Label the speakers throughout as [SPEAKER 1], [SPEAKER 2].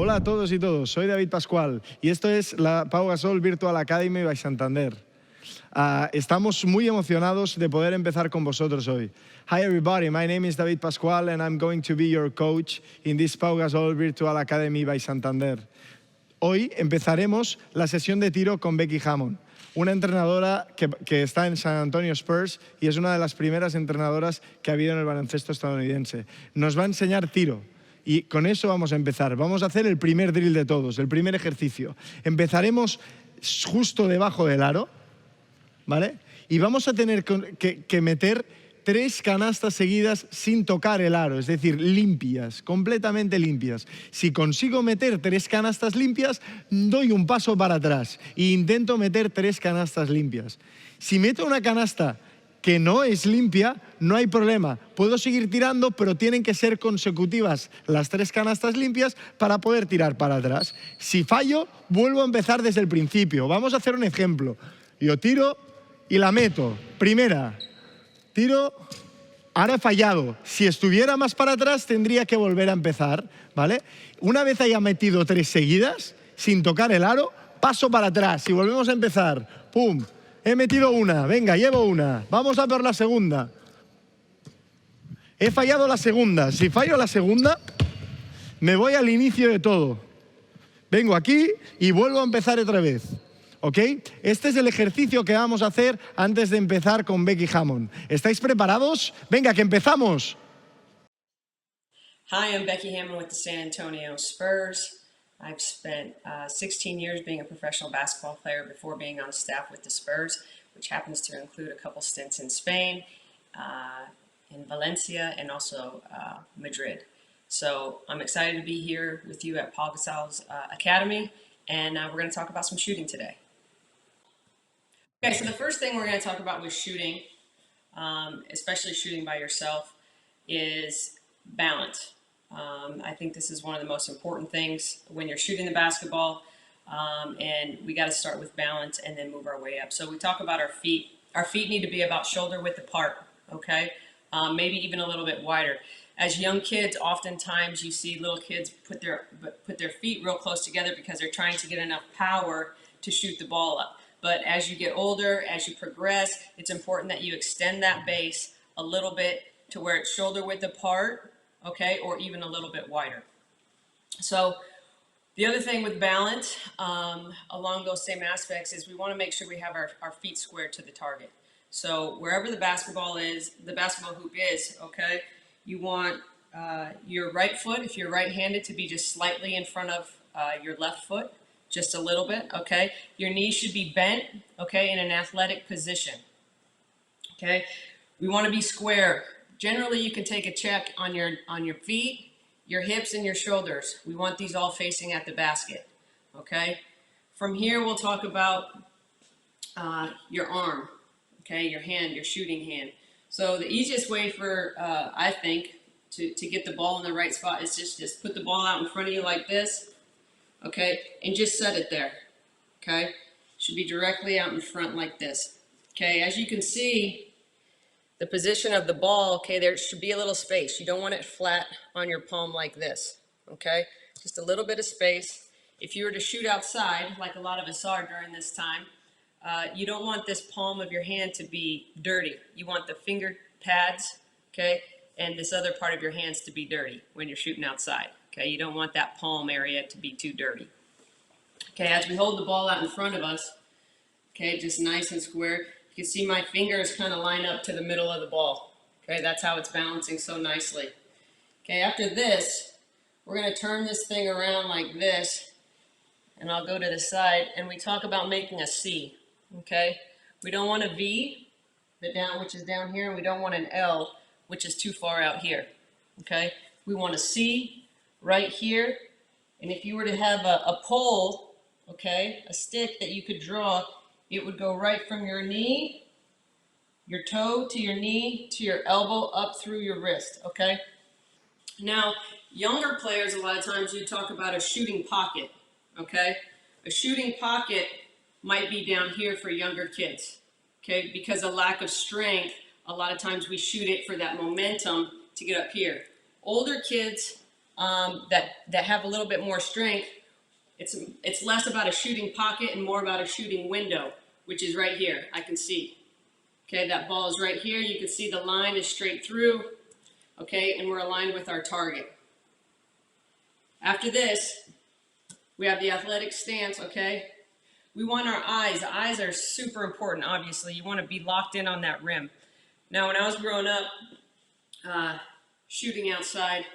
[SPEAKER 1] Hola a todos y todos, soy David Pascual y esto es la Pau Gasol Virtual Academy by Santander. Estamos muy emocionados de poder empezar con vosotros hoy. Hi everybody, my name is David Pascual and I'm going to be your coach in this Pau Gasol Virtual Academy by Santander. Hoy empezaremos la sesión de tiro con Becky Hammon, una entrenadora que está en San Antonio Spurs y es una de las primeras entrenadoras que ha habido en el baloncesto estadounidense. Nos va a enseñar tiro. Y con eso vamos a empezar. Vamos a hacer el primer drill de todos, el primer ejercicio. Empezaremos justo debajo del aro, ¿vale? Y vamos a tener que meter 3 canastas seguidas sin tocar el aro, es decir, limpias, completamente limpias. Si consigo meter 3 canastas limpias, doy un paso para atrás e intento meter 3 canastas limpias. Si meto una canasta que no es limpia, no hay problema. Puedo seguir tirando, pero tienen que ser consecutivas las 3 canastas limpias para poder tirar para atrás. Si fallo, vuelvo a empezar desde el principio. Vamos a hacer un ejemplo. Yo tiro y la meto. Primera, tiro, ahora he fallado. Si estuviera más para atrás, tendría que volver a empezar, ¿vale? Una vez haya metido 3 seguidas, sin tocar el aro, paso para atrás y volvemos a empezar. ¡Pum! He metido una, venga, llevo una. Vamos a por la segunda. He fallado la segunda. Si fallo la segunda, me voy al inicio de todo. Vengo aquí y vuelvo a empezar otra vez. ¿Ok? Este es el ejercicio que vamos a hacer antes de empezar con Becky Hammon. ¿Estáis preparados? Venga, que empezamos.
[SPEAKER 2] Hi, I'm Becky Hammon with the San Antonio Spurs. I've spent 16 years being a professional basketball player before being on staff with the Spurs, which happens to include a couple stints in Spain, in Valencia, and also Madrid. So I'm excited to be here with you at Paul Gasol's Academy, and we're going to talk about some shooting today. Okay, so the first thing we're going to talk about with shooting, especially shooting by yourself, is balance. I think this is one of the most important things when you're shooting the basketball, and we got to start with balance and then move our way up. So we talk about our feet. Our feet need to be about shoulder width apart, okay? Maybe even a little bit wider. As young kids, oftentimes you see little kids put their feet real close together because they're trying to get enough power to shoot the ball up. But as you get older, as you progress, it's important that you extend that base a little bit to where it's shoulder width apart, okay, or even a little bit wider. So the other thing with balance, along those same aspects, is we want to make sure we have our feet squared to the target. So wherever the basketball hoop is, okay, you want your right foot, if you're right-handed, to be just slightly in front of your left foot, just a little bit, okay? Your knees should be bent, okay, in an athletic position, okay? We want to be square. Generally, you can take a check on your feet, your hips, and your shoulders. We want these all facing at the basket, okay? From here, we'll talk about your arm, okay, your hand, your shooting hand. So the easiest way for, I think, to get the ball in the right spot is just put the ball out in front of you like this, okay, and just set it there, okay? Should be directly out in front like this, okay? As you can see, the position of the ball, okay, there should be a little space. You don't want it flat on your palm like this, okay? Just a little bit of space. If you were to shoot outside, like a lot of us are during this time, you don't want this palm of your hand to be dirty. You want the finger pads, okay, and this other part of your hands to be dirty when you're shooting outside, okay? You don't want that palm area to be too dirty. Okay, as we hold the ball out in front of us, okay, just nice and square, you can see my fingers kind of line up to the middle of the ball. Okay, that's how it's balancing so nicely. Okay, after this, we're going to turn this thing around like this, and I'll go to the side, and we talk about making a C. Okay, we don't want a V, which is down here, and we don't want an L, which is too far out here. Okay, we want a C right here, and if you were to have a pole, okay, a stick that you could draw, it would go right from your knee, your toe to your knee, to your elbow, up through your wrist, okay? Now, younger players, a lot of times you talk about a shooting pocket, okay? A shooting pocket might be down here for younger kids, okay? Because of lack of strength, a lot of times we shoot it for that momentum to get up here. Older kids, that have a little bit more strength, it's less about a shooting pocket and more about a shooting window, which is right here. I can see. Okay, that ball is right here. You can see the line is straight through. Okay, and we're aligned with our target. After this, we have the athletic stance. Okay, we want our eyes. The eyes are super important. Obviously, you want to be locked in on that rim. Now, when I was growing up, shooting outside,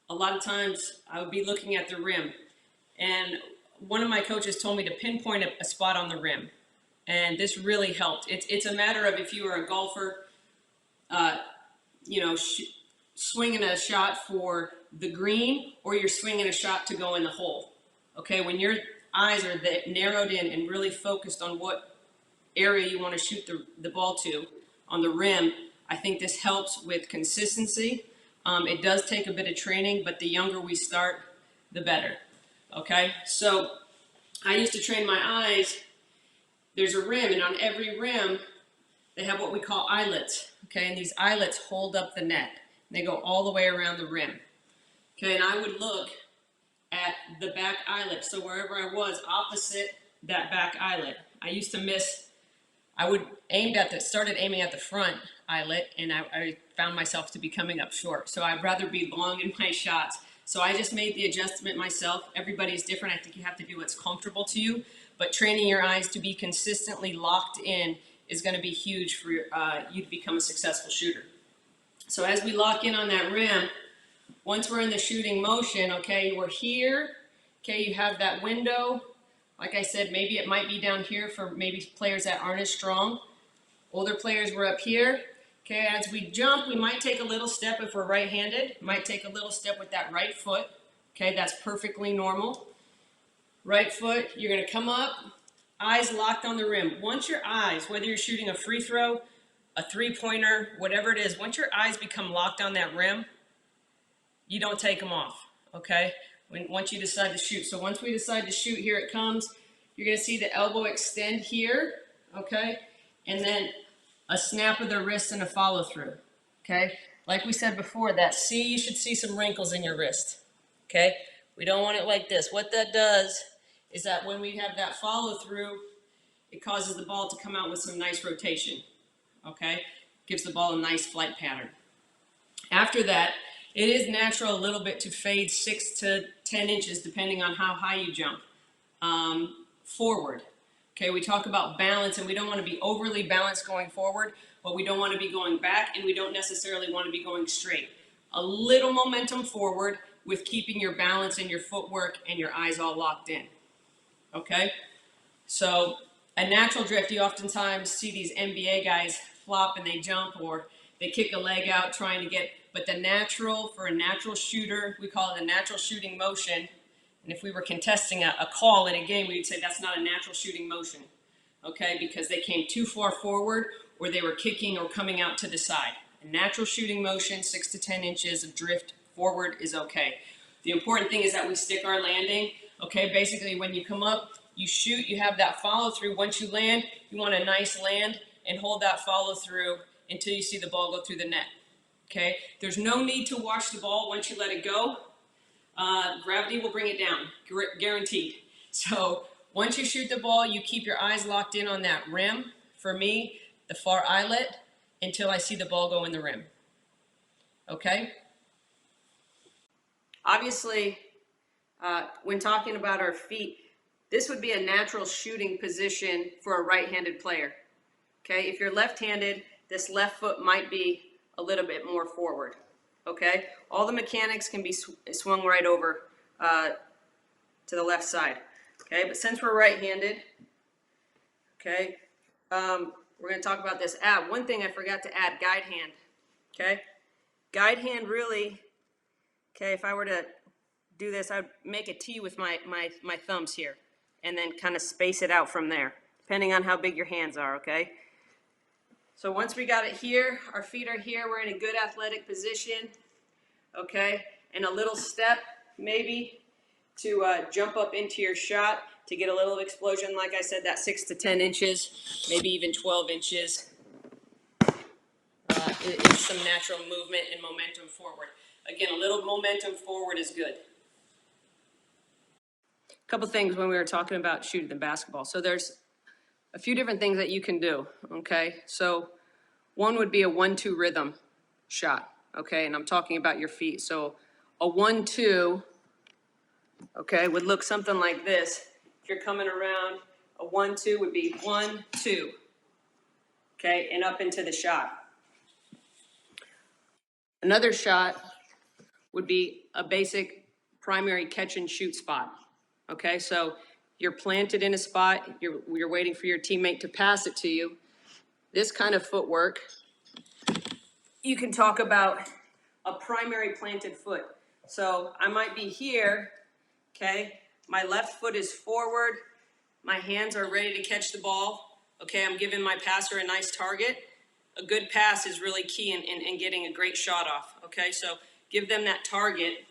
[SPEAKER 2] a lot of times I would be looking at the rim, and one of my coaches told me to pinpoint a spot on the rim, and this really helped. It's a matter of if you are a golfer, you know, swinging a shot for the green, or you're swinging a shot to go in the hole. Okay, when your eyes are narrowed in and really focused on what area you want to shoot the ball to on the rim, I think this helps with consistency. It does take a bit of training, but the younger we start, the better. Okay, so I used to train my eyes. There's a rim, and on every rim, they have what we call eyelets. Okay, and these eyelets hold up the net. They go all the way around the rim. Okay, and I would look at the back eyelet. So wherever I was, opposite that back eyelet, I used to miss. I would started aiming at the front eyelet, and I found myself to be coming up short. So I'd rather be long in my shots. So I just made the adjustment myself. Everybody's different. I think you have to do what's comfortable to you, but training your eyes to be consistently locked in is going to be huge for you to become a successful shooter. So as we lock in on that rim, once we're in the shooting motion, okay, we're here. Okay, you have that window. Like I said, maybe it might be down here for maybe players that aren't as strong. Older players were up here. Okay, as we jump, we might take a little step if we're right-handed. Might take a little step with that right foot. Okay, that's perfectly normal. Right foot, you're going to come up, eyes locked on the rim. Once your eyes, whether you're shooting a free throw, a three-pointer, whatever it is, once your eyes become locked on that rim, you don't take them off, okay? Once you decide to shoot. So once we decide to shoot, here it comes. You're going to see the elbow extend here, okay? And then a snap of the wrist and a follow through, okay? Like we said before, that C, you should see some wrinkles in your wrist, okay? We don't want it like this. What that does is that when we have that follow through, it causes the ball to come out with some nice rotation, okay? Gives the ball a nice flight pattern. After that, it is natural a little bit to fade 6 to 10 inches depending on how high you jump forward. Okay, we talk about balance, and we don't want to be overly balanced going forward, but we don't want to be going back, and we don't necessarily want to be going straight. A little momentum forward with keeping your balance and your footwork and your eyes all locked in. Okay, so a natural drift, you oftentimes see these NBA guys flop and they jump, or they kick a leg out trying to get, but the natural, for a natural shooter, we call it a natural shooting motion. And if we were contesting a call in a game, we would say that's not a natural shooting motion, okay? Because they came too far forward, or they were kicking or coming out to the side. A natural shooting motion, 6 to 10 inches of drift forward is okay. The important thing is that we stick our landing, okay? Basically, when you come up, you shoot, you have that follow through. Once you land, you want a nice land and hold that follow through until you see the ball go through the net, okay? There's no need to watch the ball once you let it go. Gravity will bring it down, guaranteed. So once you shoot the ball, you keep your eyes locked in on that rim. For me, the far eyelet, until I see the ball go in the rim. Okay? Obviously, when talking about our feet, this would be a natural shooting position for a right-handed player. Okay? If you're left-handed, this left foot might be a little bit more forward. Okay, all the mechanics can be swung right over to the left side. Okay, but since we're right-handed, okay, we're going to talk about this. One thing I forgot to add, guide hand. Okay, guide hand really. Okay, if I were to do this, I'd make a T with my thumbs here, and then kind of space it out from there, depending on how big your hands are. Okay. So once we got it here, our feet are here, we're in a good athletic position, okay? And a little step, maybe, to jump up into your shot to get a little explosion. Like I said, that 6 to 10 inches, maybe even 12 inches. It's some natural movement and momentum forward. Again, a little momentum forward is good. A couple things when we were talking about shooting the basketball. So there's a few different things that you can do, okay? So one would be a 1-2 rhythm shot, okay? And I'm talking about your feet. So a 1-2, okay, would look something like this. If you're coming around, a 1-2 would be 1-2, okay, and up into the shot. Another shot would be a basic primary catch and shoot spot, okay? So you're planted in a spot, you're waiting for your teammate to pass it to you. This kind of footwork, you can talk about a primary planted foot. So I might be here, okay? My left foot is forward. My hands are ready to catch the ball. Okay, I'm giving my passer a nice target. A good pass is really key in getting a great shot off. Okay, so give them that target.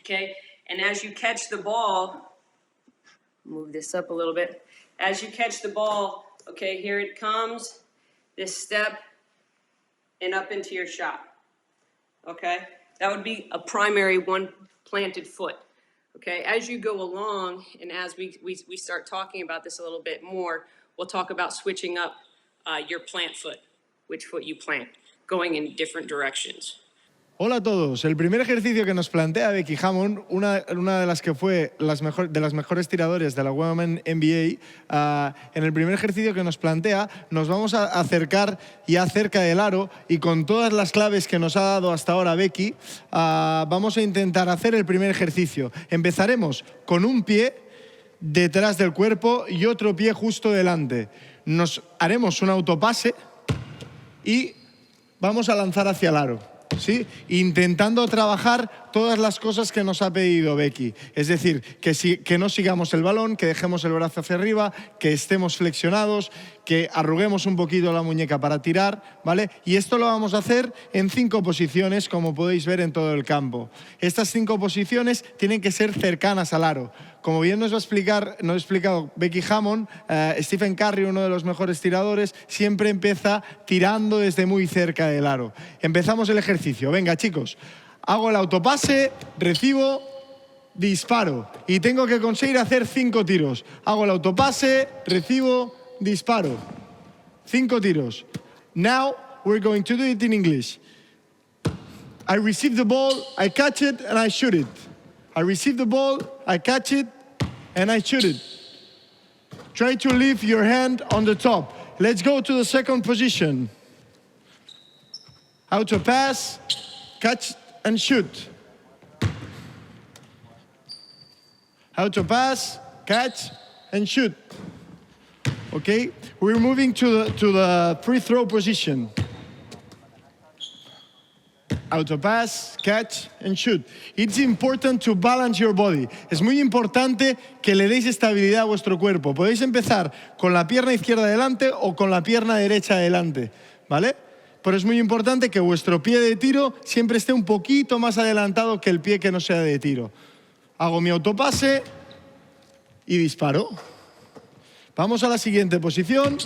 [SPEAKER 2] Okay, and as you catch the ball, move this up a little bit. As you catch the ball, okay, here it comes. This step and up into your shot. Okay, that would be a primary one planted foot. Okay, as you go along and as we start talking about this a little bit more, we'll talk about switching up your plant foot, which foot you plant, going in different directions.
[SPEAKER 1] Hola a todos. El primer ejercicio que nos plantea Becky Hammon, una de las que fue de las mejores tiradores de la Women NBA, en el primer ejercicio que nos plantea, nos vamos a acercar ya cerca del aro y con todas las claves que nos ha dado hasta ahora Becky, vamos a intentar hacer el primer ejercicio. Empezaremos con un pie detrás del cuerpo y otro pie justo delante. Nos haremos un autopase y vamos a lanzar hacia el aro. ¿Sí? Intentando trabajar todas las cosas que nos ha pedido Becky. Es decir, que no sigamos el balón, que dejemos el brazo hacia arriba, que estemos flexionados, que arruguemos un poquito la muñeca para tirar, ¿vale? Y esto lo vamos a hacer en 5 posiciones, como podéis ver en todo el campo. Estas 5 posiciones tienen que ser cercanas al aro. Como bien nos ha explicado Becky Hammon, Stephen Curry, uno de los mejores tiradores, siempre empieza tirando desde muy cerca del aro. Empezamos el ejercicio. Venga, chicos. Hago el autopase, recibo, disparo. Y tengo que conseguir hacer 5 tiros. Hago el autopase, recibo, disparo. 5 tiros. Now we're going to do it in English. I receive the ball, I catch it, and I shoot it. I receive the ball, I catch it, and I shoot it. Try to leave your hand on the top. Let's go to the second position. Auto pass, catch and shoot. Auto pass, catch and shoot. Okay, we're moving to the free throw position. Auto pass, catch and shoot. It's important to balance your body. Es muy importante que le deis estabilidad a vuestro cuerpo. Podéis empezar con la pierna izquierda adelante o con la pierna derecha adelante, ¿vale? Pero es muy importante que vuestro pie de tiro siempre esté un poquito más adelantado que el pie que no sea de tiro. Hago mi autopase y disparo. Vamos a la siguiente posición.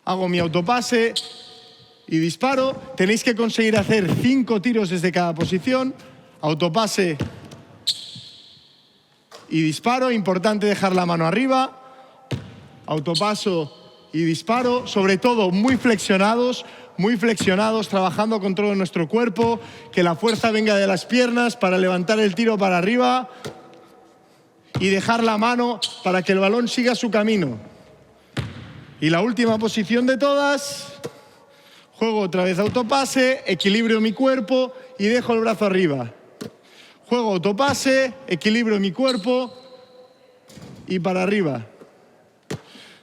[SPEAKER 1] Hago mi autopase y disparo. Tenéis que conseguir hacer 5 tiros desde cada posición. Autopase y disparo. Importante dejar la mano arriba. Autopaso y disparo. Sobre todo muy flexionados, trabajando con todo nuestro cuerpo. Que la fuerza venga de las piernas para levantar el tiro para arriba. Y dejar la mano para que el balón siga su camino. Y la última posición de todas. Juego otra vez autopase, equilibrio mi cuerpo y dejo el brazo arriba. Juego autopase, equilibrio mi cuerpo y para arriba.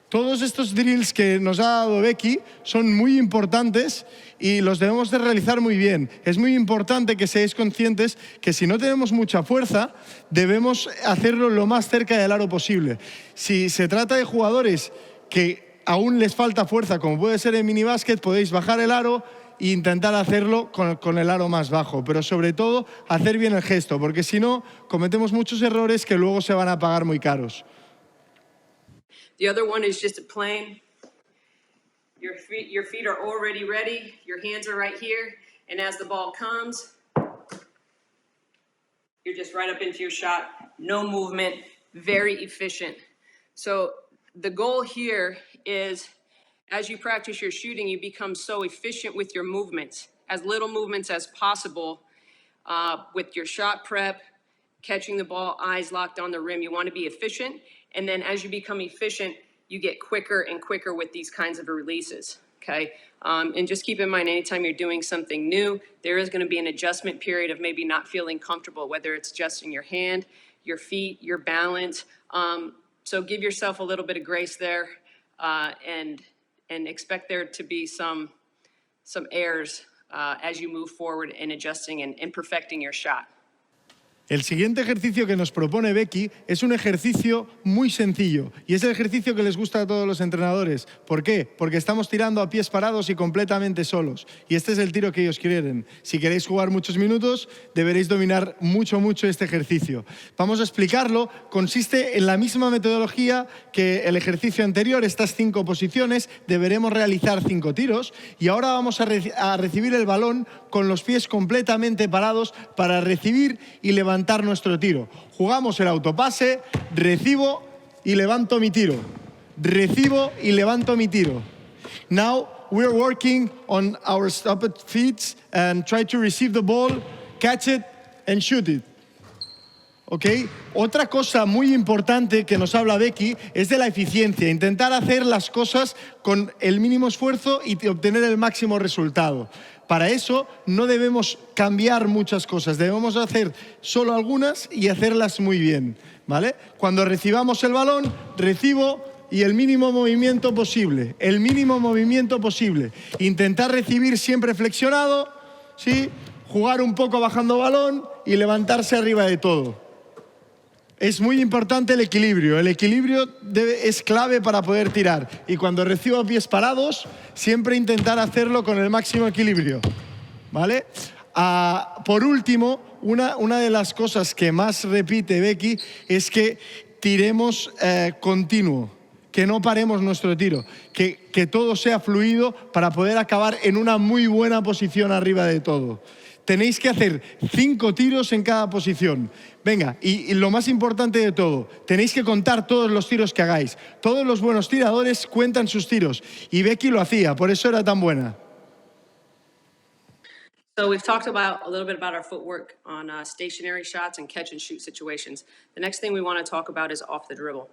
[SPEAKER 1] Todos estos drills que nos ha dado Becky son muy importantes y los debemos de realizar muy bien. Es muy importante que seáis conscientes que si no tenemos mucha fuerza, debemos hacerlo lo más cerca del aro posible. Si se trata de jugadores que aún les falta fuerza, como puede ser en minibásquet, podéis bajar el aro e intentar hacerlo con el aro más bajo, pero sobre todo hacer bien el gesto, porque si no, cometemos muchos errores que luego se van a pagar muy caros.
[SPEAKER 2] The other one is just a plain, your feet are already ready, your hands are right here, And as the ball comes, you're just right up into your shot, no movement, very efficient. So the goal here is, as you practice your shooting, you become so efficient with your movements, as little movements as possible, with your shot prep, catching the ball, eyes locked on the rim. You want to be efficient. And then as you become efficient, you get quicker and quicker with these kinds of releases, okay? And just keep in mind, anytime you're doing something new, there is going to be an adjustment period of maybe not feeling comfortable, whether it's adjusting your hand, your feet, your balance. So give yourself a little bit of grace there, and expect there to be some errors as you move forward in adjusting and perfecting your shot.
[SPEAKER 1] El siguiente ejercicio que nos propone Becky es un ejercicio muy sencillo y es el ejercicio que les gusta a todos los entrenadores. ¿Por qué? Porque estamos tirando a pies parados y completamente solos. Y este es el tiro que ellos quieren. Si queréis jugar muchos minutos, deberéis dominar mucho este ejercicio. Vamos a explicarlo. Consiste en la misma metodología que el ejercicio anterior, estas 5 posiciones. Deberemos realizar 5 tiros y ahora vamos a recibir el balón con los pies completamente parados para recibir y levantar nuestro tiro. Jugamos el autopase, recibo y levanto mi tiro. Recibo y levanto mi tiro. Now we're working on our stopped feet and try to receive the ball, catch it and shoot it. ¿Ok? Otra cosa muy importante que nos habla Becky es de la eficiencia, intentar hacer las cosas con el mínimo esfuerzo y obtener el máximo resultado. Para eso no debemos cambiar muchas cosas, debemos hacer solo algunas y hacerlas muy bien, ¿vale? Cuando recibamos el balón, recibo y el mínimo movimiento posible, Intentar recibir siempre flexionado, ¿sí? Jugar un poco bajando balón y levantarse arriba de todo. Es muy importante el equilibrio es clave para poder tirar y cuando recibo a pies parados siempre intentar hacerlo con el máximo equilibrio, ¿vale? Por último, una de las cosas que más repite Becky es que tiremos continuo, que no paremos nuestro tiro, que todo sea fluido para poder acabar en una muy buena posición arriba de todo. Tenéis que hacer 5 tiros en cada posición. Venga, y lo más importante de todo, tenéis que contar todos los tiros que hagáis. Todos los buenos tiradores cuentan sus tiros. Y Becky lo hacía, por eso era tan buena.
[SPEAKER 2] So we've talked about a little bit about our footwork on stationary shots and catch and shoot situations. The next thing we want to talk about is off the dribble.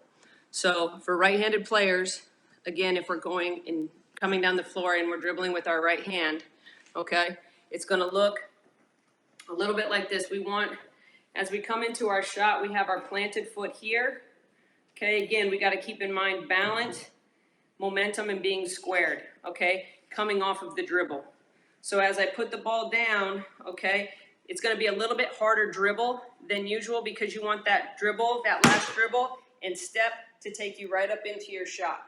[SPEAKER 2] So for right-handed players, again, if we're going and coming down the floor and we're dribbling with our right hand, okay, it's going to look a little bit like this. We want, as we come into our shot, we have our planted foot here. Okay, again, we got to keep in mind balance, momentum, and being squared, okay, coming off of the dribble. So as I put the ball down, okay, it's going to be a little bit harder dribble than usual because you want that dribble, that last dribble, and step to take you right up into your shot.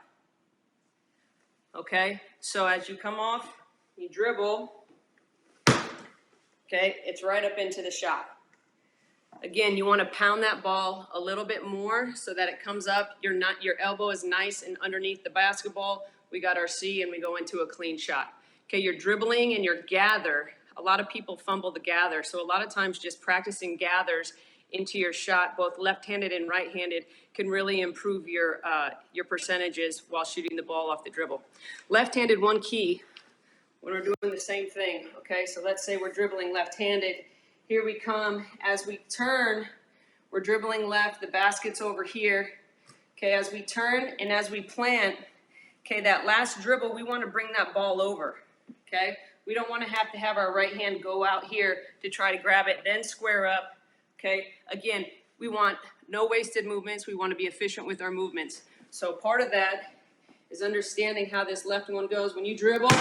[SPEAKER 2] Okay, so as you come off, you dribble. Okay, it's right up into the shot. Again, you want to pound that ball a little bit more so that it comes up. Your elbow is nice and underneath the basketball. We got our C and we go into a clean shot. Okay, your dribbling and your gather. A lot of people fumble the gather. So a lot of times just practicing gathers into your shot, both left-handed and right-handed, can really improve your percentages while shooting the ball off the dribble. Left-handed, one key when we're doing the same thing, okay? So let's say we're dribbling left-handed. Here we come. As we turn, we're dribbling left. The basket's over here. Okay, as we turn and as we plant, okay, that last dribble, we want to bring that ball over, okay? We don't want to have our right hand go out here to try to grab it, then square up, okay? Again, we want no wasted movements. We want to be efficient with our movements. So part of that is understanding how this left one goes. When you dribble,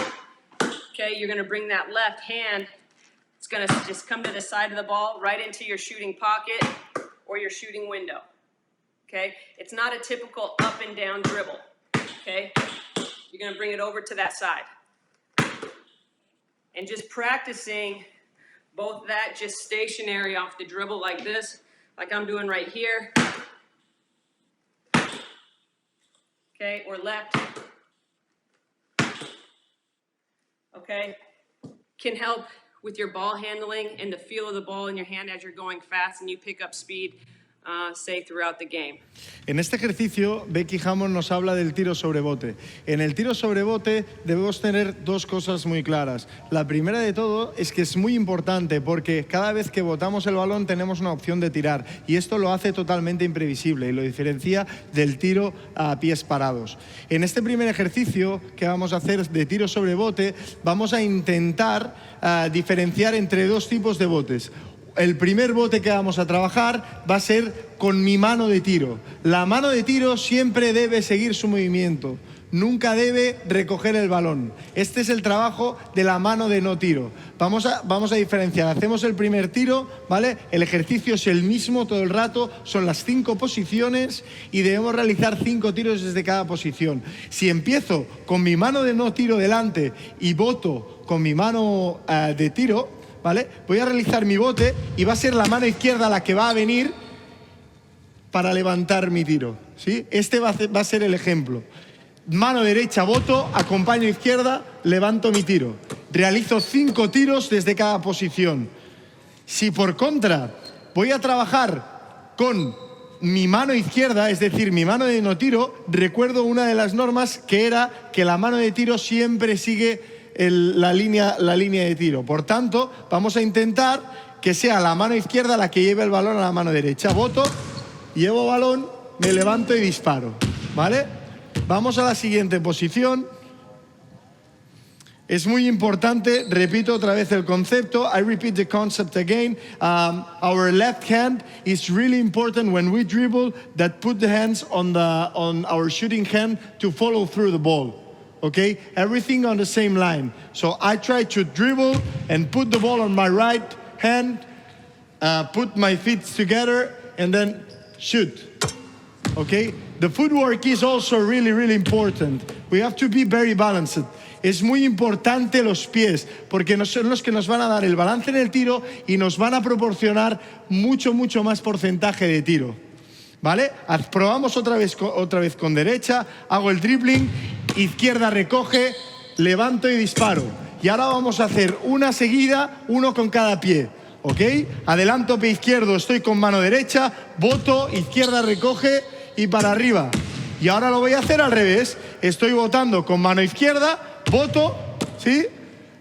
[SPEAKER 2] okay, you're going to bring that left hand. It's going to just come to the side of the ball, right into your shooting pocket or your shooting window, okay? It's not a typical up and down dribble, okay? You're going to bring it over to that side. And just practicing both that just stationary off the dribble like this, like I'm doing right here, okay, or left, okay, can help with your ball handling and the feel of the ball in your hand as you're going fast and you pick up speed, say, throughout the game.
[SPEAKER 1] En este ejercicio, Becky Hammon nos habla del tiro sobre bote. En el tiro sobre bote debemos tener dos cosas muy claras. La primera de todo es que es muy importante porque cada vez que botamos el balón tenemos una opción de tirar y esto lo hace totalmente imprevisible y lo diferencia del tiro a pies parados. En este primer ejercicio que vamos a hacer de tiro sobre bote, vamos a intentar diferenciar entre dos tipos de botes. El primer bote que vamos a trabajar va a ser con mi mano de tiro. La mano de tiro siempre debe seguir su movimiento, nunca debe recoger el balón. Este es el trabajo de la mano de no tiro. Vamos a diferenciar. Hacemos el primer tiro, ¿vale? El ejercicio es el mismo todo el rato, son las 5 posiciones y debemos realizar 5 tiros desde cada posición. Si empiezo con mi mano de no tiro delante y boto con mi mano de tiro, ¿vale? Voy a realizar mi bote y va a ser la mano izquierda la que va a venir para levantar mi tiro, ¿sí? Este va a ser el ejemplo. Mano derecha, boto, acompaño izquierda, levanto mi tiro. Realizo 5 tiros desde cada posición. Si por contra voy a trabajar con mi mano izquierda, es decir, mi mano de no tiro, recuerdo una de las normas que era que la mano de tiro siempre sigue la línea de tiro. Por tanto, vamos a intentar que sea la mano izquierda la que lleve el balón a la mano derecha. Boto, llevo balón, me levanto y disparo, ¿vale? Vamos a la siguiente posición. Es muy importante, repito otra vez el concepto. I repeat the concept again. Our left hand is really important when we dribble, that put the hands on our shooting hand to follow through the ball. Okay, everything on the same line. So I try to dribble and put the ball on my right hand, put my feet together and then shoot. Okay, the footwork is also really, really important. We have to be very balanced. Es muy importante los pies, porque son los que nos van a dar el balance en el tiro y nos van a proporcionar mucho, mucho más porcentaje de tiro. ¿Vale? Probamos otra vez con derecha, hago el dribbling, izquierda recoge, levanto y disparo. Y ahora vamos a hacer una seguida, uno con cada pie, ¿ok? Adelanto pie izquierdo, estoy con mano derecha, boto, izquierda recoge y para arriba. Y ahora lo voy a hacer al revés, estoy botando con mano izquierda, boto, ¿sí?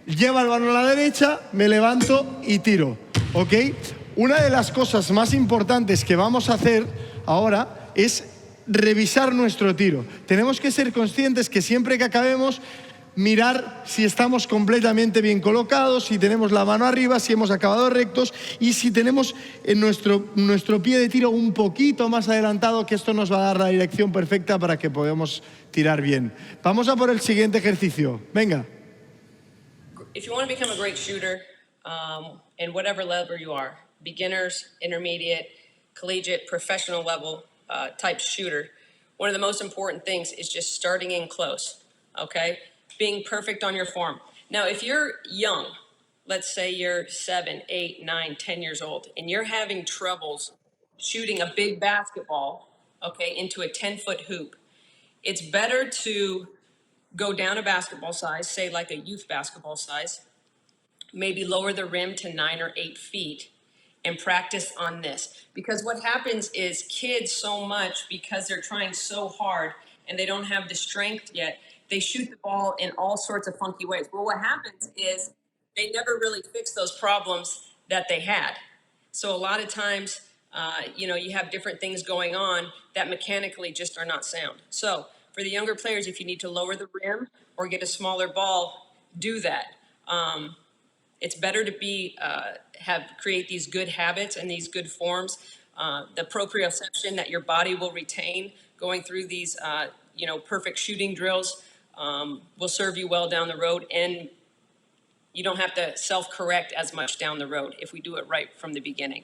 [SPEAKER 1] Lleva el balón a la derecha, me levanto y tiro, ¿ok? Una de las cosas más importantes que vamos a hacer ahora es revisar nuestro tiro. Tenemos que ser conscientes que siempre que acabemos, mirar si estamos completamente bien colocados, si tenemos la mano arriba, si hemos acabado rectos y si tenemos en nuestro pie de tiro un poquito más adelantado, que esto nos va a dar la dirección perfecta para que podamos tirar bien. Vamos a por el siguiente ejercicio. Venga.
[SPEAKER 2] If you want to become a great shooter, in whatever level you are, beginners, intermediate, collegiate, professional level type shooter, one of the most important things is just starting in close, okay? Being perfect on your form. Now, if you're young, let's say you're 7, 8, 9, 10 years old, and you're having troubles shooting a big basketball, okay, into a 10-foot hoop, it's better to go down a basketball size, say like a youth basketball size, maybe lower the rim to 9 or 8 feet, and practice on this. Because what happens is kids so much, because they're trying so hard and they don't have the strength yet, they shoot the ball in all sorts of funky ways. Well, what happens is they never really fix those problems that they had. So a lot of times, you have different things going on that mechanically just are not sound. So for the younger players, if you need to lower the rim or get a smaller ball, do that. It's better to create these good habits and these good forms. The proprioception that your body will retain going through these, perfect shooting drills will serve you well down the road, and you don't have to self-correct as much down the road if we do it right from the beginning.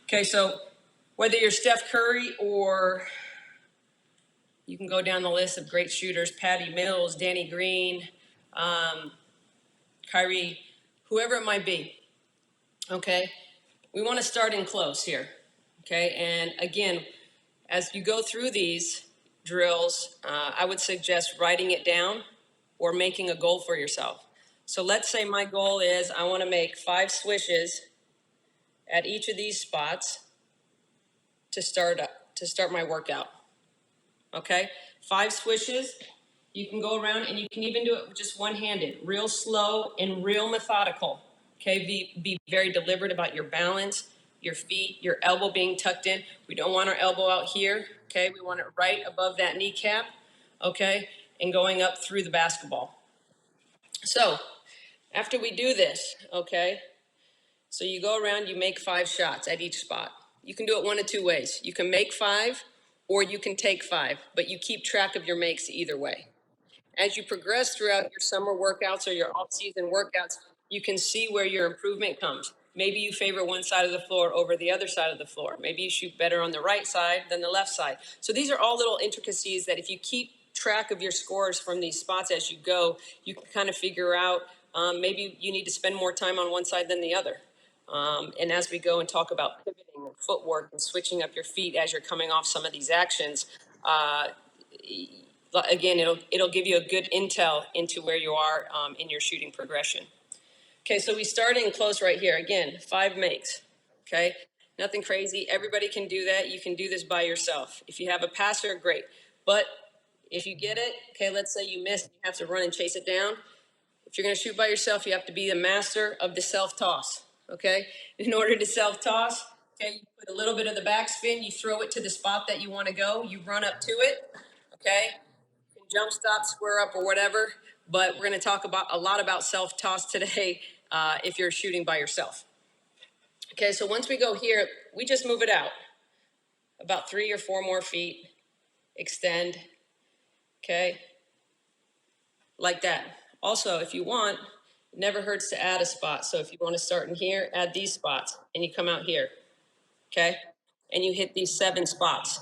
[SPEAKER 2] Okay, so whether you're Steph Curry or you can go down the list of great shooters, Patty Mills, Danny Green, Kyrie, whoever it might be, okay? We want to start in close here, okay? And again, as you go through these drills, I would suggest writing it down or making a goal for yourself. So let's say my goal is I want to make 5 swishes at each of these spots to start my workout. Okay, 5 swishes. You can go around and you can even do it just one-handed, real slow and real methodical. Okay, be very deliberate about your balance, your feet, your elbow being tucked in. We don't want our elbow out here. Okay, we want it right above that kneecap. Okay, and going up through the basketball. So after we do this, okay, so you go around, you make 5 shots at each spot. You can do it one of 2 ways. You can make 5 or you can take 5, but you keep track of your makes either way. As you progress throughout your summer workouts or your off-season workouts, you can see where your improvement comes. Maybe you favor one side of the floor over the other side of the floor. Maybe you shoot better on the right side than the left side. So these are all little intricacies that if you keep track of your scores from these spots as you go, you can kind of figure out maybe you need to spend more time on one side than the other. And as we go and talk about pivoting and footwork and switching up your feet as you're coming off some of these actions, again, it'll give you a good intel into where you are in your shooting progression. Okay, so we starting close right here. Again, 5 makes, okay? Nothing crazy. Everybody can do that. You can do this by yourself. If you have a passer, great. But if you get it, okay, let's say you miss, you have to run and chase it down. If you're gonna shoot by yourself, you have to be the master of the self-toss, okay? In order to self-toss, okay, you put a little bit of the backspin, you throw it to the spot that you wanna go, you run up to it, okay? You can jump stop, square up, or whatever, but we're gonna talk a lot about self-toss today if you're shooting by yourself. Okay, so once we go here, we just move it out. About 3 or 4 more feet, extend, okay? Like that. Also, if you want, it never hurts to add a spot. So if you want to start in here, add these spots, and you come out here, okay? And you hit these 7 spots,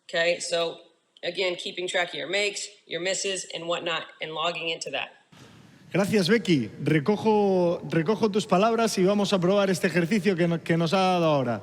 [SPEAKER 2] okay? So again, keeping track of your makes, your misses, and whatnot, and logging into that.
[SPEAKER 1] Gracias, Becky. Recojo tus palabras y vamos a probar este ejercicio que nos ha dado ahora.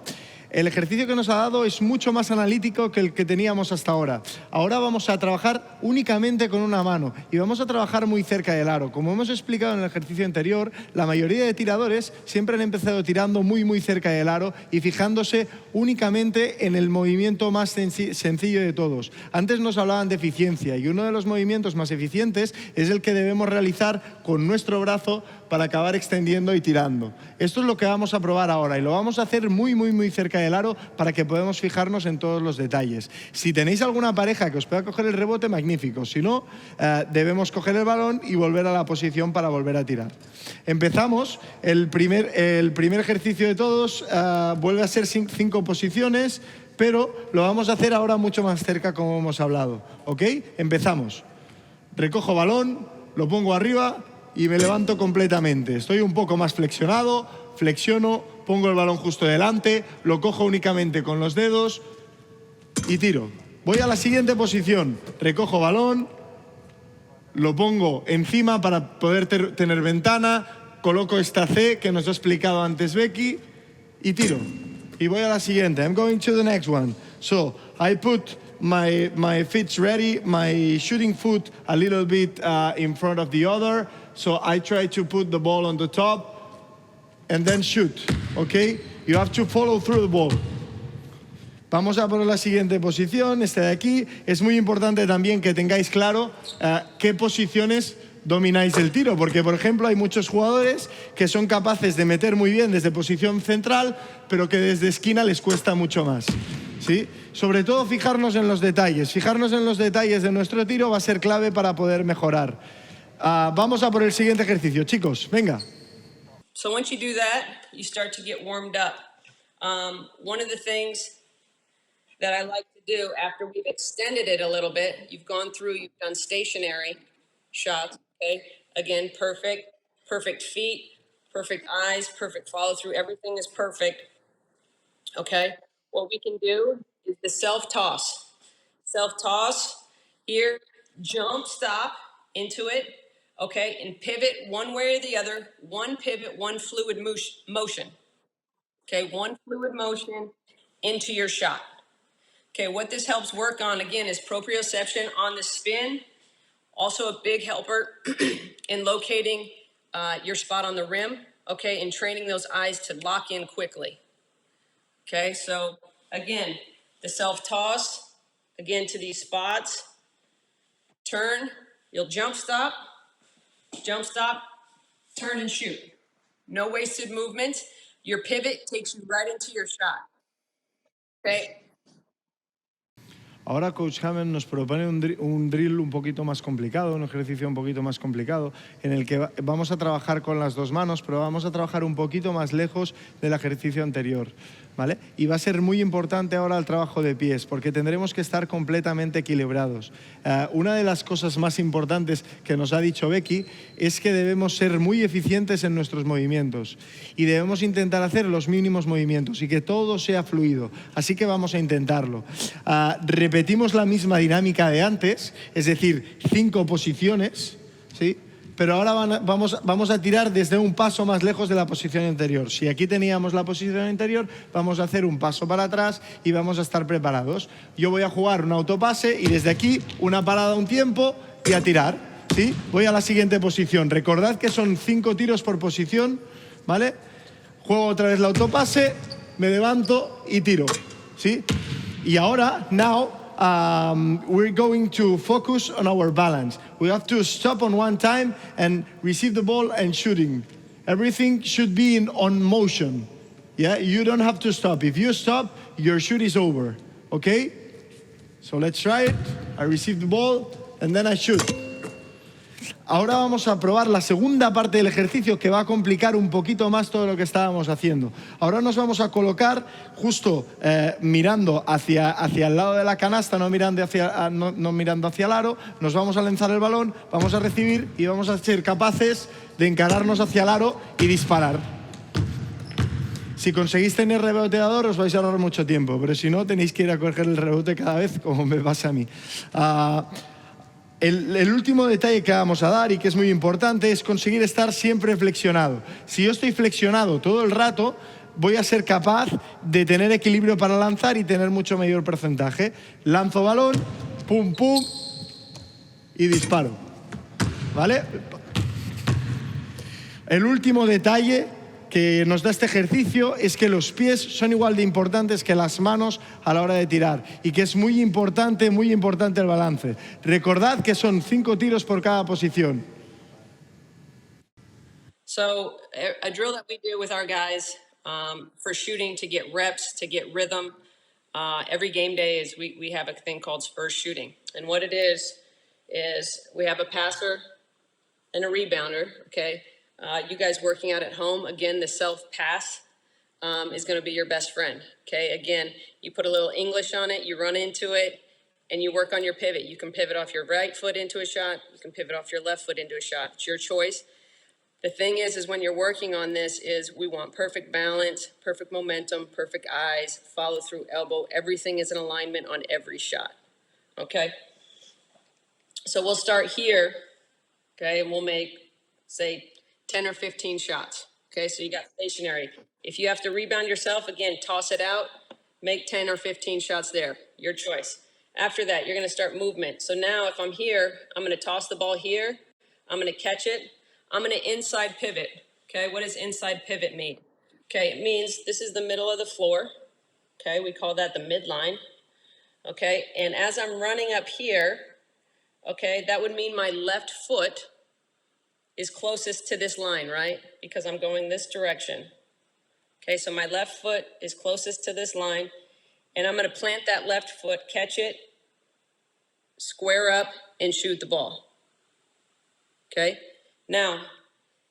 [SPEAKER 1] El ejercicio que nos ha dado es mucho más analítico que el que teníamos hasta ahora. Ahora vamos a trabajar únicamente con una mano y vamos a trabajar muy cerca del aro. Como hemos explicado en el ejercicio anterior, la mayoría de tiradores siempre han empezado tirando muy cerca del aro y fijándose únicamente en el movimiento más sencillo de todos. Antes nos hablaban de eficiencia y uno de los movimientos más eficientes es el que debemos realizar con nuestro brazo para acabar extendiendo y tirando. Esto es lo que vamos a probar ahora y lo vamos a hacer muy cerca del aro para que podamos fijarnos en todos los detalles. Si tenéis alguna pareja que os pueda coger el rebote, magnífico. Si no, debemos coger el balón y volver a la posición para volver a tirar. Empezamos. El primer ejercicio de todos vuelve a ser 5 posiciones, pero lo vamos a hacer ahora mucho más cerca como hemos hablado. ¿Ok? Empezamos. Recojo balón, lo pongo arriba y me levanto completamente. Estoy un poco más flexionado, flexiono, pongo el balón justo delante, lo cojo únicamente con los dedos y tiro. Voy a la siguiente posición. Recojo balón, lo pongo encima para poder tener ventana, coloco esta C que nos ha explicado antes Becky y tiro. Y voy a la siguiente. I'm going to the next one. So I put my feet ready, my shooting foot a little bit in front of the other. So I try to put the ball on the top and then shoot, okay? You have to follow through the ball. Vamos a por la siguiente posición, esta de aquí. Es muy importante también que tengáis claro qué posiciones domináis el tiro, porque por ejemplo hay muchos jugadores que son capaces de meter muy bien desde posición central, pero que desde esquina les cuesta mucho más, ¿sí? Sobre todo fijarnos en los detalles. Fijarnos en los detalles de nuestro tiro va a ser clave para poder mejorar. Vamos a por el siguiente ejercicio, chicos, venga.
[SPEAKER 2] So once you do that, you start to get warmed up. One of the things that I like to do after we've extended it a little bit, you've done stationary shots, okay? Again, perfect feet, perfect eyes, perfect follow through, everything is perfect, okay? What we can do is the self-toss. Self-toss, here, jump, stop, into it, okay? And pivot one way or the other, one pivot, one fluid motion. Okay, one fluid motion into your shot. Okay, what this helps work on, again, is proprioception on the spin. Also a big helper in locating your spot on the rim, okay, and training those eyes to lock in quickly. Okay, so again, the self-toss, again to these spots, turn, you'll jump stop, turn and shoot. No wasted movement. Your pivot takes you right into your shot. Okay.
[SPEAKER 1] Ahora Coach Hammon nos propone un drill un poquito más complicado, un ejercicio un poquito más complicado, en el que vamos a trabajar con las dos manos, pero vamos a trabajar un poquito más lejos del ejercicio anterior, ¿vale? Y va a ser muy importante ahora el trabajo de pies, porque tendremos que estar completamente equilibrados. Una de las cosas más importantes que nos ha dicho Becky es que debemos ser muy eficientes en nuestros movimientos y debemos intentar hacer los mínimos movimientos y que todo sea fluido. Así que vamos a intentarlo. Repetimos la misma dinámica de antes, es decir, 5 posiciones, ¿sí? Pero ahora vamos a tirar desde un paso más lejos de la posición anterior. Si aquí teníamos la posición anterior, vamos a hacer un paso para atrás y vamos a estar preparados. Yo voy a jugar un autopase y desde aquí una parada un tiempo y a tirar, ¿sí? Voy a la siguiente posición. Recordad que son 5 tiros por posición, ¿vale? Juego otra vez el autopase, me levanto y tiro, ¿sí? Y ahora, now, we're going to focus on our balance. We have to stop on one time and receive the ball and shooting. Everything should be on motion. Yeah, you don't have to stop. If you stop, your shoot is over. Okay? So let's try it. I receive the ball and then I shoot. Ahora vamos a probar la segunda parte del ejercicio que va a complicar un poquito más todo lo que estábamos haciendo. Ahora nos vamos a colocar justo mirando hacia el lado de la canasta, no mirando hacia el aro. Nos vamos a lanzar el balón, vamos a recibir y vamos a ser capaces de encararnos hacia el aro y disparar. Si conseguís tener reboteador os vais a ahorrar mucho tiempo, pero si no tenéis que ir a coger el rebote cada vez, como me pasa a mí. El último detalle que vamos a dar y que es muy importante es conseguir estar siempre flexionado. Si yo estoy flexionado todo el rato, voy a ser capaz de tener equilibrio para lanzar y tener mucho mayor porcentaje. Lanzo balón, pum, pum, y disparo. ¿Vale? El último detalle que nos da este ejercicio es que los pies son igual de importantes que las manos a la hora de tirar y que es muy importante el balance. Recordad que son 5 tiros por cada posición.
[SPEAKER 2] So a drill that we do with our guys for shooting to get reps, to get rhythm, every game day is we have a thing called Spurs shooting. And what it is we have a passer and a rebounder, okay? You guys working out at home, again, the self-pass is going to be your best friend, okay? Again, you put a little English on it, you run into it, and you work on your pivot. You can pivot off your right foot into a shot. You can pivot off your left foot into a shot. It's your choice. The thing is when you're working on this is we want perfect balance, perfect momentum, perfect eyes, follow through elbow. Everything is in alignment on every shot, okay? So we'll start here, okay, and we'll make, say, 10 or 15 shots. Okay, so you got stationary. If you have to rebound yourself, again, toss it out, make 10 or 15 shots there, your choice. After that, you're gonna start movement. So now if I'm here, I'm gonna toss the ball here, I'm gonna catch it, I'm gonna inside pivot. Okay, what does inside pivot mean? Okay, it means this is the middle of the floor. Okay, we call that the midline. Okay, and as I'm running up here, okay, that would mean my left foot is closest to this line, right? Because I'm going this direction. Okay, so my left foot is closest to this line, and I'm gonna plant that left foot, catch it, square up, and shoot the ball. Okay, now,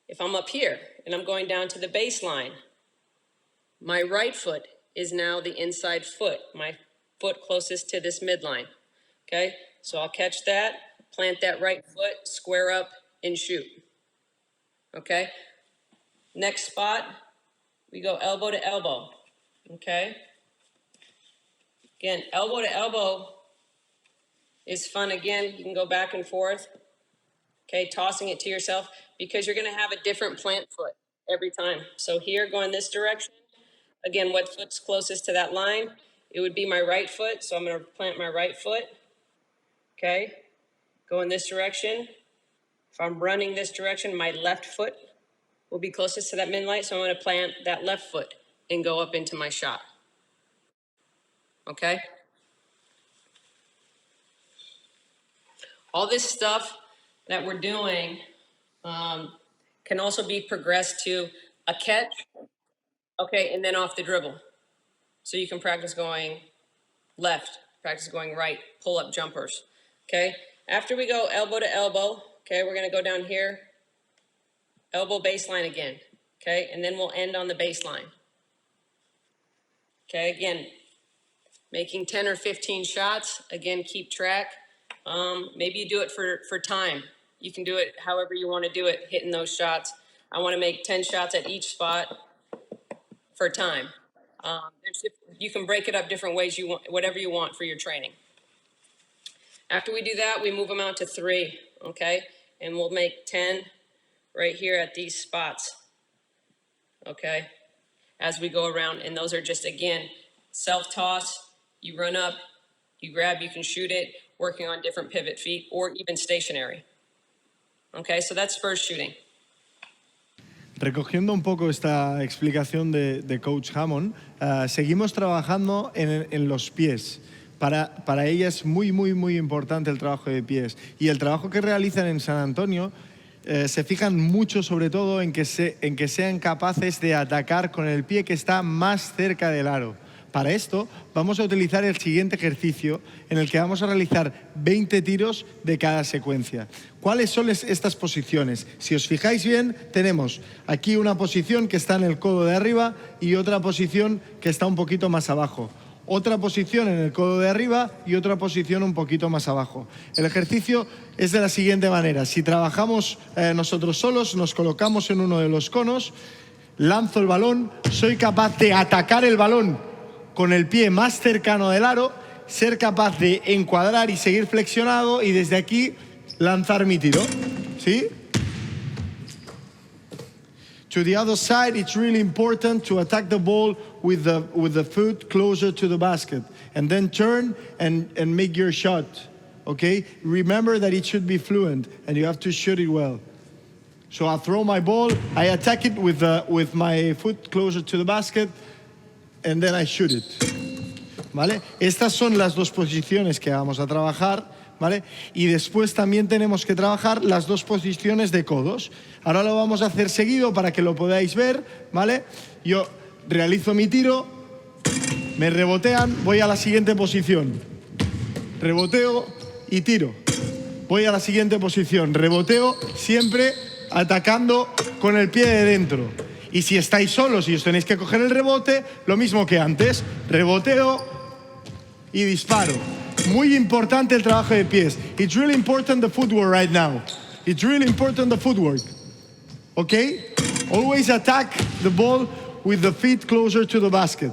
[SPEAKER 2] if I'm up here and I'm going down to the baseline, my right foot is now the inside foot, my foot closest to this midline. Okay, so I'll catch that, plant that right foot, square up, and shoot. Okay, next spot, we go elbow to elbow, okay? Again, elbow to elbow is fun. Again, you can go back and forth, okay, tossing it to yourself because you're gonna have a different plant foot every time. So here, going this direction, again, what foot's closest to that line? It would be my right foot, so I'm gonna plant my right foot, okay? Go in this direction. If I'm running this direction, my left foot will be closest to that mid light. So I'm going to plant that left foot and go up into my shot. Okay? All this stuff that we're doing can also be progressed to a catch, okay, and then off the dribble. So you can practice going left, practice going right, pull-up jumpers, okay? After we go elbow to elbow, okay, we're gonna go down here, elbow baseline again, okay? And then we'll end on the baseline. Okay, again, making 10 or 15 shots, again, keep track. Maybe you do it for time. You can do it however you wanna do it, hitting those shots. I wanna make 10 shots at each spot for time. You can break it up different ways you want, whatever you want for your training. After we do that, we move them out to 3, okay? And we'll make 10 right here at these spots, okay? As we go around, and those are just, again, self-toss, you run up, you grab, you can shoot it, working on different pivot feet, or even stationary. Okay, so that's Spurs shooting.
[SPEAKER 1] Recogiendo un poco esta explicación de Coach Hammon, seguimos trabajando en los pies. Para ella es muy, muy, muy importante el trabajo de pies. Y el trabajo que realizan en San Antonio se fijan mucho sobre todo en que sean capaces de atacar con el pie que está más cerca del aro. Para esto vamos a utilizar el siguiente ejercicio en el que vamos a realizar 20 tiros de cada secuencia. ¿Cuáles son estas posiciones? Si os fijáis bien, tenemos aquí una posición que está en el codo de arriba y otra posición que está un poquito más abajo. Otra posición en el codo de arriba y otra posición un poquito más abajo. El ejercicio es de la siguiente manera. Si trabajamos nosotros solos, nos colocamos en uno de los conos, lanzo el balón, soy capaz de atacar el balón con el pie más cercano del aro, ser capaz de encuadrar y seguir flexionado y desde aquí lanzar mi tiro. ¿Sí? To the other side, it's really important to attack the ball with the foot closer to the basket and then turn and make your shot. Okay? Remember that it should be fluent and you have to shoot it well. So I throw my ball, I attack it with my foot closer to the basket, and then I shoot it. ¿Vale? Estas son las dos posiciones que vamos a trabajar, ¿vale? Y después también tenemos que trabajar las dos posiciones de codos. Ahora lo vamos a hacer seguido para que lo podáis ver, ¿vale? Yo realizo mi tiro, me rebotean, voy a la siguiente posición. Reboteo y tiro. Voy a la siguiente posición, reboteo, siempre atacando con el pie de dentro. Y si estáis solos y os tenéis que coger el rebote, lo mismo que antes, reboteo y disparo. Muy importante el trabajo de pies. It's really important the footwork right now. It's really important the footwork. Okay? Always attack the ball with the feet closer to the basket.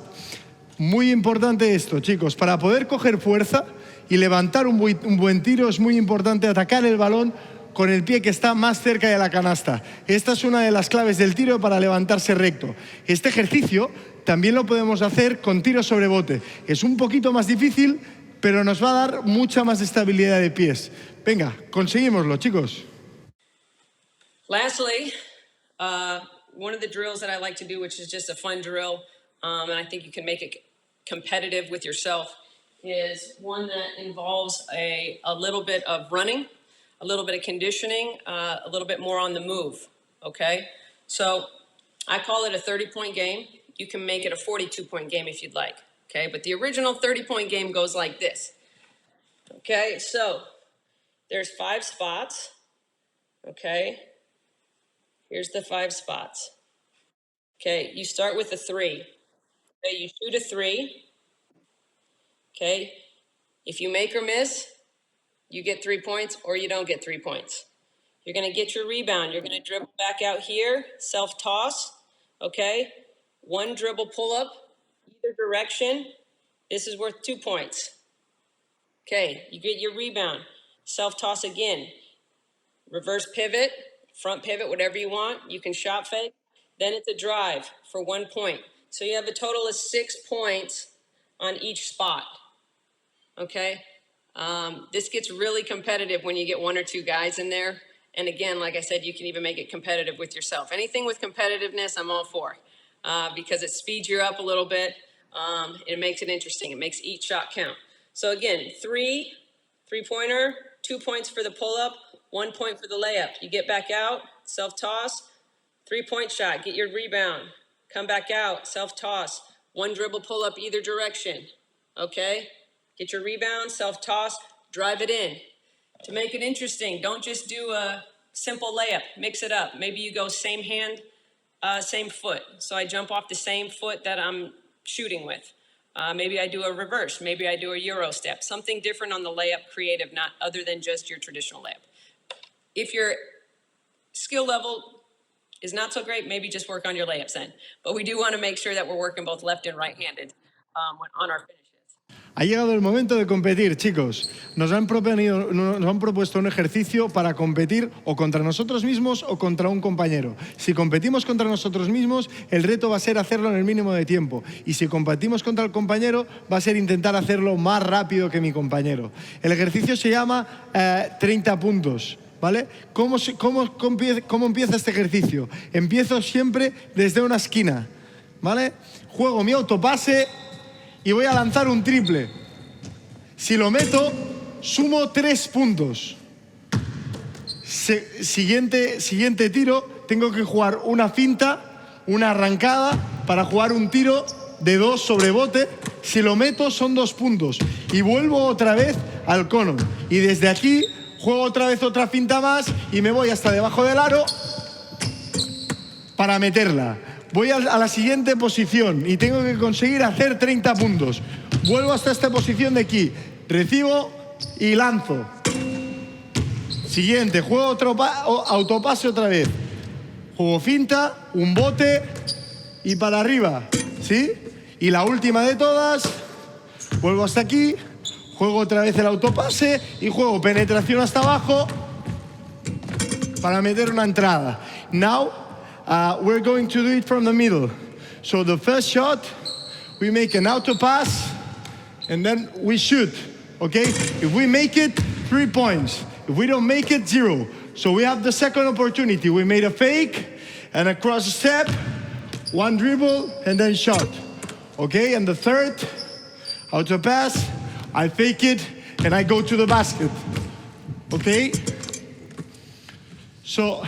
[SPEAKER 1] Muy importante esto, chicos. Para poder coger fuerza y levantar un buen tiro es muy importante atacar el balón con el pie que está más cerca de la canasta. Esta es una de las claves del tiro para levantarse recto. Este ejercicio también lo podemos hacer con tiro sobre bote. Es un poquito más difícil, pero nos va a dar mucha más estabilidad de pies. Venga, conseguímoslo, chicos.
[SPEAKER 2] Lastly, one of the drills that I like to do, which is just a fun drill, and I think you can make it competitive with yourself, is one that involves a little bit of running, a little bit of conditioning, a little bit more on the move, okay? So I call it a 30-point game. You can make it a 42-point game if you'd like, okay? But the original 30-point game goes like this, okay? So there's 5 spots, okay? Here's the 5 spots. Okay, you start with a 3. Okay, you shoot a 3. Okay, if you make or miss, you get 3 points or you don't get 3 points. You're gonna get your rebound. You're gonna dribble back out here, self-toss, okay? 1 dribble pull-up, either direction. This is worth 2 points. Okay, you get your rebound. Self-toss again. Reverse pivot, front pivot, whatever you want. You can shot fake. Then it's a drive for 1 point. So you have a total of 6 points on each spot, okay? This gets really competitive when you get 1 or 2 guys in there, And again, like I said, you can even make it competitive with yourself. Anything with competitiveness, I'm all for, because it speeds you up a little bit. It makes it interesting. It makes each shot count. So again, three-pointer, 2 points for the pull-up, 1 point for the layup. You get back out, self-toss, 3-point shot, get your rebound, come back out, self-toss, 1 dribble pull-up either direction, okay? Get your rebound, self-toss, drive it in. To make it interesting, don't just do a simple layup, mix it up. Maybe you go same hand, same foot. So I jump off the same foot that I'm shooting with. Maybe I do a reverse, maybe I do a Euro step, something different on the layup, creative, not other than just your traditional layup. If your skill level is not so great, maybe just work on your layups then. But we do want to make sure that we're working both left and right-handed on our finishes.
[SPEAKER 1] Ha llegado el momento de competir, chicos. Nos han propuesto un ejercicio para competir o contra nosotros mismos o contra un compañero. Si competimos contra nosotros mismos, el reto va a ser hacerlo en el mínimo de tiempo. Y si competimos contra el compañero, va a ser intentar hacerlo más rápido que mi compañero. El ejercicio se llama 30 puntos. ¿Vale? ¿Cómo empieza este ejercicio? Empiezo siempre desde una esquina, ¿vale? Juego mi autopase y voy a lanzar un triple. Si lo meto, sumo 3 puntos. Siguiente tiro, tengo que jugar una finta, una arrancada para jugar un tiro de 2 sobre bote. Si lo meto, son 2 puntos. Y vuelvo otra vez al cono. Y desde aquí juego otra vez otra finta más y me voy hasta debajo del aro para meterla. Voy a la siguiente posición y tengo que conseguir hacer 30 puntos. Vuelvo hasta esta posición de aquí. Recibo y lanzo. Siguiente, juego otro autopase otra vez. Juego finta, un bote y para arriba. ¿Sí? Y la última de todas, vuelvo hasta aquí. Juego otra vez el autopase y juego penetración hasta abajo para meter una entrada. Now, we're going to do it from the middle. So the first shot, we make an autopass and then we shoot, okay? If we make it, 3 points. If we don't make it, 0. So we have the second opportunity. We made a fake and a cross step, 1 dribble and then shot, okay? And the third, autopass, I fake it and I go to the basket. Okay? So,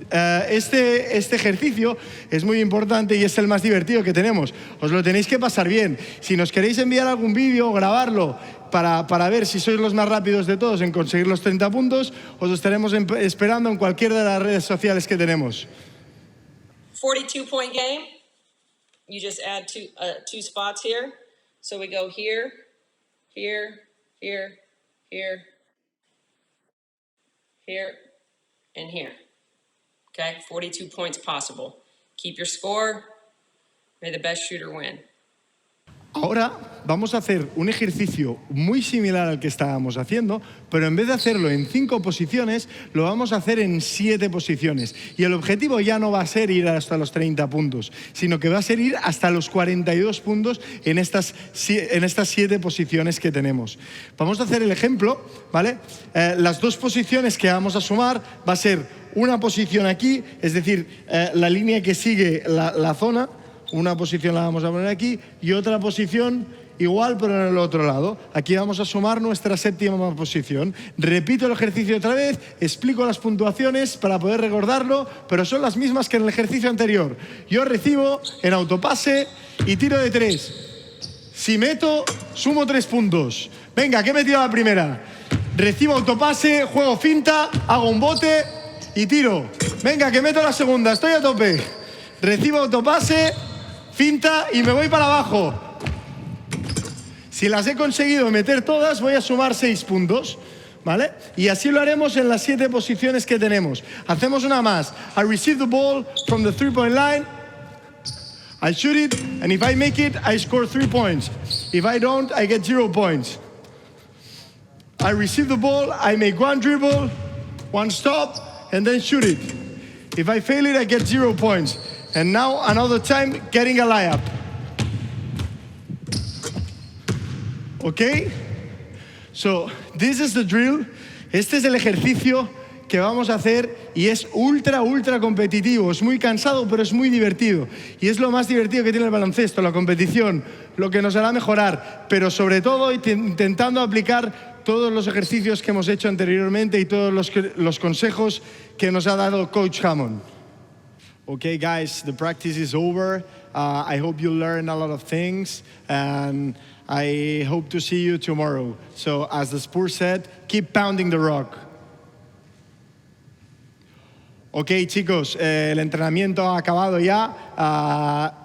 [SPEAKER 1] este ejercicio es muy importante y es el más divertido que tenemos. Os lo tenéis que pasar bien. Si nos queréis enviar algún vídeo o grabarlo para ver si sois los más rápidos de todos en conseguir los 30 puntos, os estaremos esperando en cualquiera de las redes sociales que tenemos.
[SPEAKER 2] 42-point game. You just add two spots here. So we go here, here, here, here, here, and here. Okay, 42 points possible. Keep your score. May the best shooter win.
[SPEAKER 1] Ahora vamos a hacer un ejercicio muy similar al que estábamos haciendo, pero en vez de hacerlo en 5 posiciones, lo vamos a hacer en 7 posiciones. Y el objetivo ya no va a ser ir hasta los 30 puntos, sino que va a ser ir hasta los 42 puntos en estas 7 posiciones que tenemos. Vamos a hacer el ejemplo, ¿vale? Las 2 posiciones que vamos a sumar va a ser una posición aquí, es decir, la línea que sigue la zona. Una posición la vamos a poner aquí y otra posición igual pero en el otro lado. Aquí vamos a sumar nuestra 7ª posición. Repito el ejercicio otra vez, explico las puntuaciones para poder recordarlo, pero son las mismas que en el ejercicio anterior. Yo recibo en autopase y tiro de 3. Si meto, sumo 3 puntos. Venga, que he metido la primera. Recibo autopase, juego finta, hago un bote y tiro. Venga, que meto la segunda, estoy a tope. Recibo autopase, finta y me voy para abajo. Si las he conseguido meter todas, voy a sumar 6 puntos, ¿vale? Y así lo haremos en las 7 posiciones que tenemos. Hacemos una más. I receive the ball from the 3-point line. I shoot it, and if I make it, I score 3 points. If I don't, I get 0 points. I receive the ball, I make 1 dribble, 1 stop, and then shoot it. If I fail it, I get 0 points. And now another time getting a layup. Okay? So this is the drill. Este es el ejercicio que vamos a hacer y es ultra competitivo. Es muy cansado, pero es muy divertido. Y es lo más divertido que tiene el baloncesto, la competición, lo que nos hará mejorar, pero sobre todo intentando aplicar todos los ejercicios que hemos hecho anteriormente y todos los consejos que nos ha dado Coach Hammon. Okay, guys, the practice is over. I hope you learn a lot of things, and I hope to see you tomorrow. So, as the Spurs said, keep pounding the rock. Ok, chicos, el entrenamiento ha acabado ya.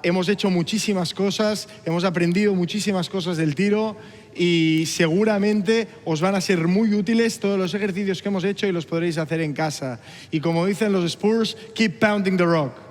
[SPEAKER 1] Hemos hecho muchísimas cosas, hemos aprendido muchísimas cosas del tiro y seguramente os van a ser muy útiles todos los ejercicios que hemos hecho y los podréis hacer en casa. Y como dicen los Spurs, keep pounding the rock.